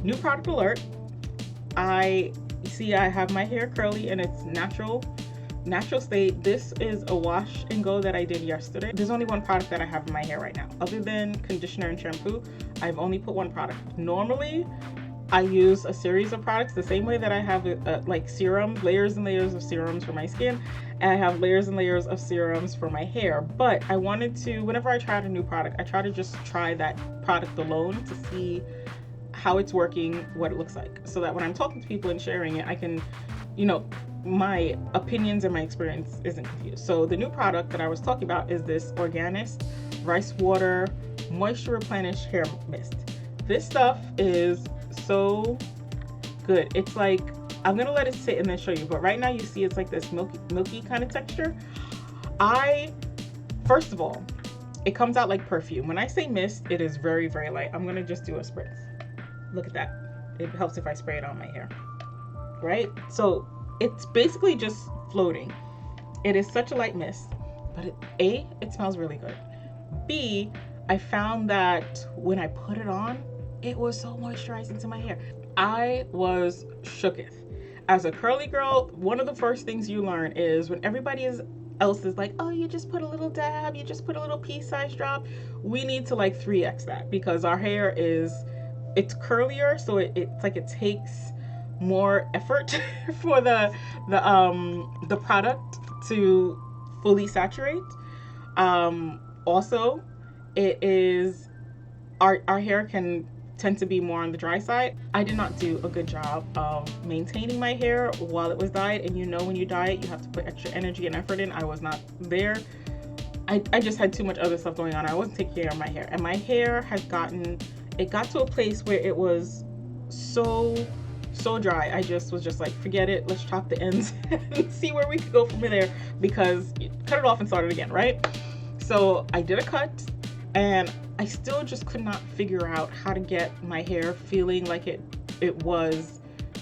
New product alert. I see I have my hair curly in its natural state. This is a wash and go that I did yesterday. There's only one product that I have in my hair right now. Other than conditioner and shampoo, I've only put one product. Normally, I use a series of products the same way that I have like serum, layers and layers of serums for my skin, and I have layers and layers of serums for my hair. But I wanted to, whenever I tried a new product, I try to just try that product alone to see how it's working, what it looks like, so that when I'm talking to people and sharing it, I can, my opinions and my experience isn't confused. So the new product that I was talking about is this Organist Rice Water Moisture Replenish Hair Mist. This stuff is so good. It's like, I'm gonna let it sit and then show you, but right now you see it's like this milky kind of texture. First of all, it comes out like perfume. When I say mist, it is very, very light. I'm gonna just do a spritz. Look at that. It helps if I spray it on my hair, right? So it's basically just floating. It is such a light mist, but it smells really good. B, I found that when I put it on, it was so moisturizing to my hair. I was shooketh. As a curly girl, one of the first things you learn is when everybody else is like, oh, you just put a little dab, you just put a little pea-sized drop. We need to like 3x that, because our hair it's curlier, so it's like it takes more effort for the product to fully saturate. Also, it is our hair can tend to be more on the dry side. I did not do a good job of maintaining my hair while it was dyed, and when you dye it, you have to put extra energy and effort in. I was not there. I just had too much other stuff going on. I wasn't taking care of my hair, and my hair it got to a place where it was so dry. I just was just like, forget it, let's chop the ends and see where we could go from there, because cut it off and start it again, right? So I did a cut, and I still just could not figure out how to get my hair feeling like it was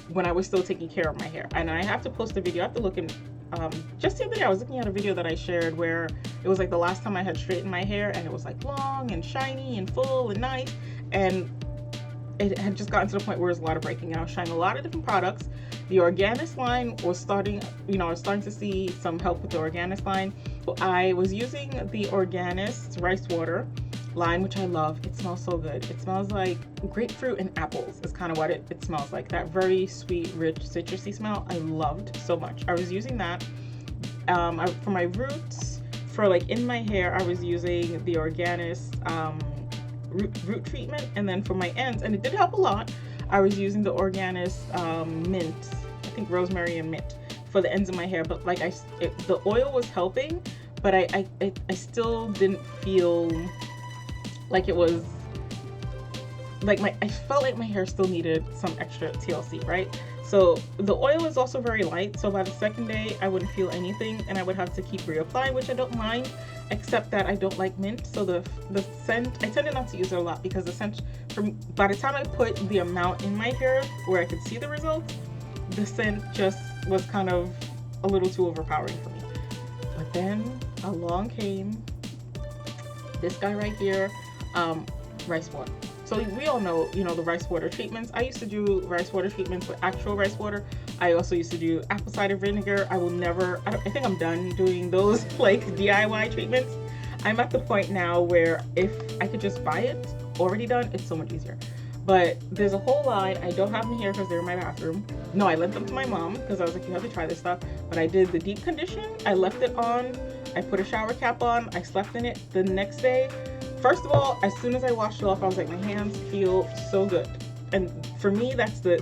when I was still taking care of my hair. And I have to post a video. I have to look in, just the other day I was looking at a video that I shared where it was like the last time I had straightened my hair, and it was like long and shiny and full and nice, and it had just gotten to the point where there's a lot of breaking. And I was trying a lot of different products. The Organist line was starting, I was starting to see some help with the Organist line. So I was using the Organist Rice Water line, which I love. It smells so good. It smells like grapefruit and apples is kind of what it smells like. That very sweet, rich, citrusy smell. I loved so much. I was using that. For my roots, for like in my hair, I was using the Organist root treatment, and then for my ends, and it did help a lot, I was using the Organist mint, I think rosemary and mint, for the ends of my hair. But like the oil was helping, but I still didn't feel like it was like I felt like my hair still needed some extra TLC, right? So the oil is also very light, so by the second day I wouldn't feel anything, and I would have to keep reapplying, which I don't mind, except that I don't like mint. So the scent, I tended not to use it a lot, because the scent, by the time I put the amount in my hair where I could see the results, the scent just was kind of a little too overpowering for me. But then along came this guy right here, rice water. So we all know, the rice water treatments. I used to do rice water treatments with actual rice water. I also used to do apple cider vinegar. I think I'm done doing those like DIY treatments. I'm at the point now where if I could just buy it already done, it's so much easier. But there's a whole line. I don't have them here because they're in my bathroom. No, I lent them to my mom because I was like, you have to try this stuff. But I did the deep condition. I left it on. I put a shower cap on. I slept in it the next day. First of all, as soon as I washed it off, I was like, my hands feel so good. And for me, that's the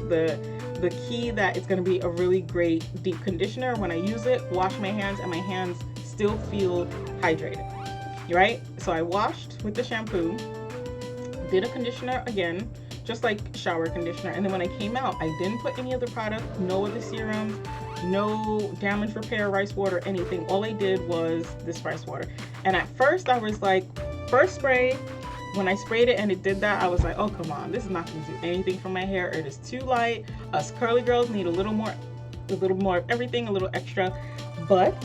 key, that it's going to be a really great deep conditioner. When I use it, wash my hands, and my hands still feel hydrated, right? So I washed with the shampoo, did a conditioner again, just like shower conditioner. And then when I came out, I didn't put any other product, no other serums, no damage repair rice water, anything. All I did was this rice water. And at first I was like, first spray, when I sprayed it and it did that, I was like, oh, come on, this is not going to do anything for my hair. It is too light. Us curly girls need a little more of everything, a little extra. But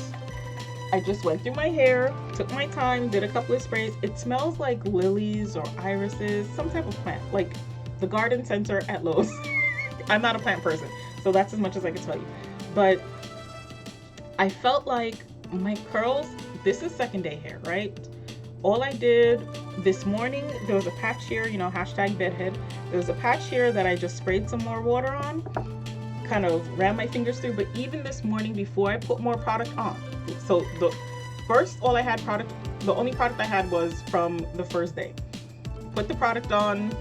I just went through my hair, took my time, did a couple of sprays. It smells like lilies or irises, some type of plant. Like, the garden center at Lowe's. I'm not a plant person, so that's as much as I can tell you. But I felt like my curls, this is second day hair, right? All I did this morning, there was a patch here, you know, hashtag bedhead. There was a patch here that I just sprayed some more water on, kind of ran my fingers through. But even this morning, before I put more product on, so the only product I had was from the first day. Put the product on,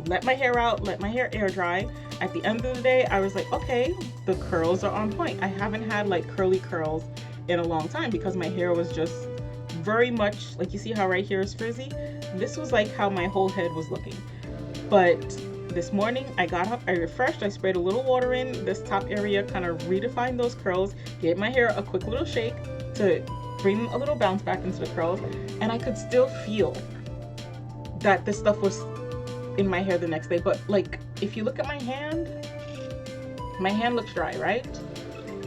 let my hair out, let my hair air dry. At the end of the day, I was like, okay, the curls are on point. I haven't had like curly curls in a long time because my hair was just very much like, you see how right here is frizzy? This was like how my whole head was looking. But this morning I got up, I refreshed, I sprayed a little water in this top area, kind of redefined those curls, gave my hair a quick little shake to bring a little bounce back into the curls, and I could still feel that this stuff was in my hair the next day. But like, if you look at my hand looks dry, right?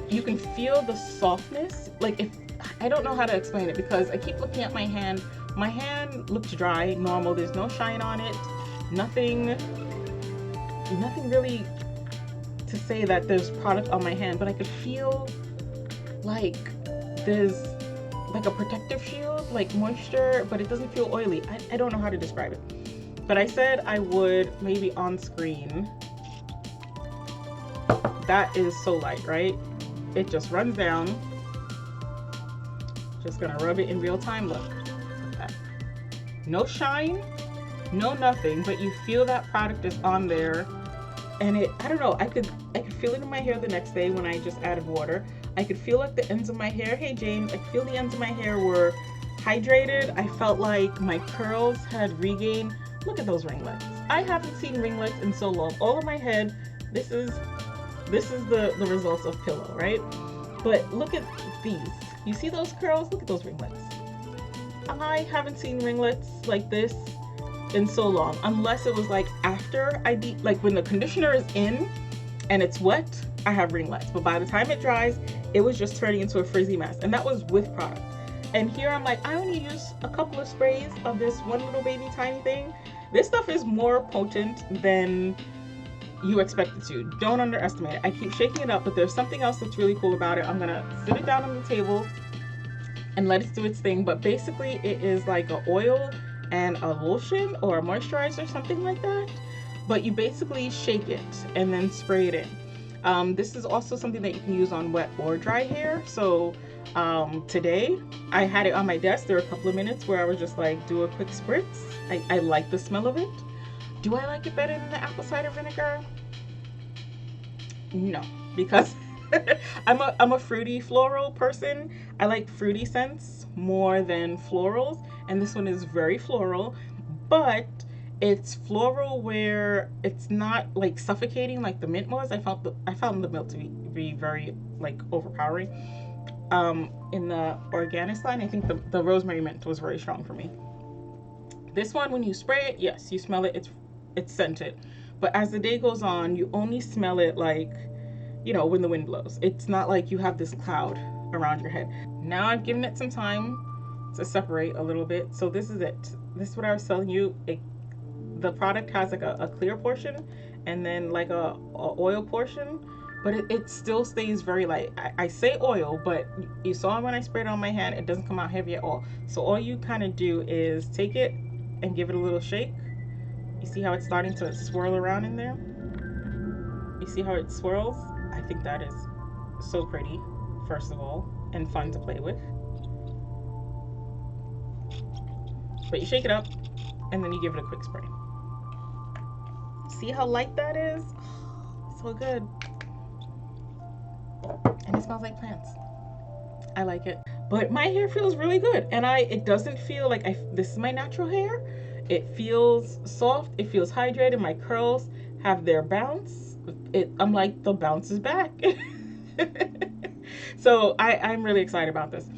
You can feel the softness. Like, if I don't know how to explain it because I keep looking at my hand. My hand looks dry, normal. There's no shine on it. Nothing really to say that there's product on my hand, but I could feel like there's like a protective shield, like moisture, but it doesn't feel oily. I don't know how to describe it. But I said I would maybe on screen. That is so light, right? It just runs down. Just gonna rub it in real time. Look. Okay. No shine, no nothing, but you feel that product is on there. And I don't know, I could feel it in my hair the next day when I just added water. I could feel like the ends of my hair. Hey James, I could feel the ends of my hair were hydrated. I felt like my curls had regained. Look at those ringlets. I haven't seen ringlets in so long. All of my head, this is the results of pillow, right? But look at these. You see those curls? Look at those ringlets. I haven't seen ringlets like this in so long, unless it was like after like when the conditioner is in and it's wet, I have ringlets. But by the time it dries, it was just turning into a frizzy mess, and that was with product. And here I'm like, I only use a couple of sprays of this one little baby tiny thing. This stuff is more potent than you expect it to. Don't underestimate it. I keep shaking it up, but there's something else that's really cool about it. I'm gonna sit it down on the table and let it do its thing. But basically it is like an oil and a lotion or a moisturizer, something like that. But you basically shake it and then spray it in. This is also something that you can use on wet or dry hair. So today I had it on my desk. There were a couple of minutes where I was just like, do a quick spritz. I like the smell of it. Do I like it better than the apple cider vinegar? No, because I'm a fruity floral person. I like fruity scents more than florals, and this one is very floral, but it's floral where it's not like suffocating like the mint was. I found the mint to be very like overpowering. In the Organist line, I think the rosemary mint was very strong for me. This one, when you spray it, yes, you smell it. It's scented, but as the day goes on, you only smell it like, you know, when the wind blows. It's not like you have this cloud around your head. Now I've given it some time to separate a little bit. So this is it. This is what I was telling you. The product has like a clear portion and then like a oil portion, but it still stays very light. I say oil, but you saw when I sprayed it on my hand, it doesn't come out heavy at all. So all you kind of do is take it and give it a little shake. You see how it's starting to swirl around in there? You see how it swirls? I think that is so pretty, first of all, and fun to play with. But you shake it up and then you give it a quick spray. See how light that is? So good. And it smells like plants. I like it. But my hair feels really good, and it doesn't feel like this is my natural hair. It feels soft, it feels hydrated. My curls have their bounce. I'm like, the bounce is back. So I'm really excited about this.